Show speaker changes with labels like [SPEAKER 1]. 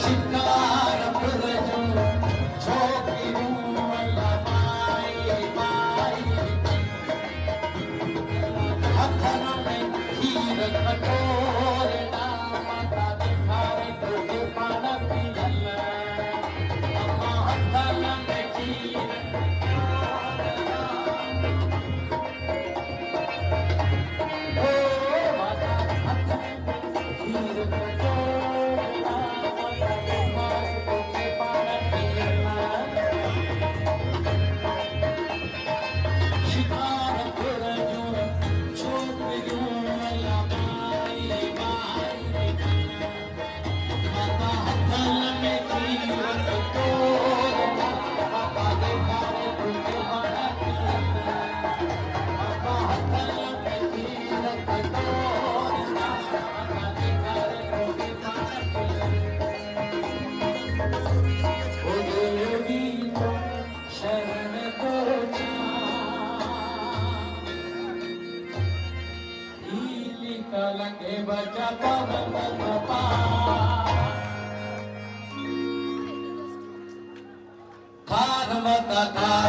[SPEAKER 1] शिकार पुरजो छोकिरूं अला माई माई हथन में खीर कटोर ना माता दिखारे तोखे पान पियल अम्मा हथन में खीर ओ माता हथन में खीर कटोर ना माता दिखारे तोखे पान पियल शिकार पुरजो छोकिरूं अला माई माई माता हथन में खीर कटोर ना माता दिखारे तोखे पान पियल माता हथन में खीर कटोर ना माता दिखारे तोखे पान पियल ओ देवी तो शरण को लगे बचा पवन तपा थार मत थार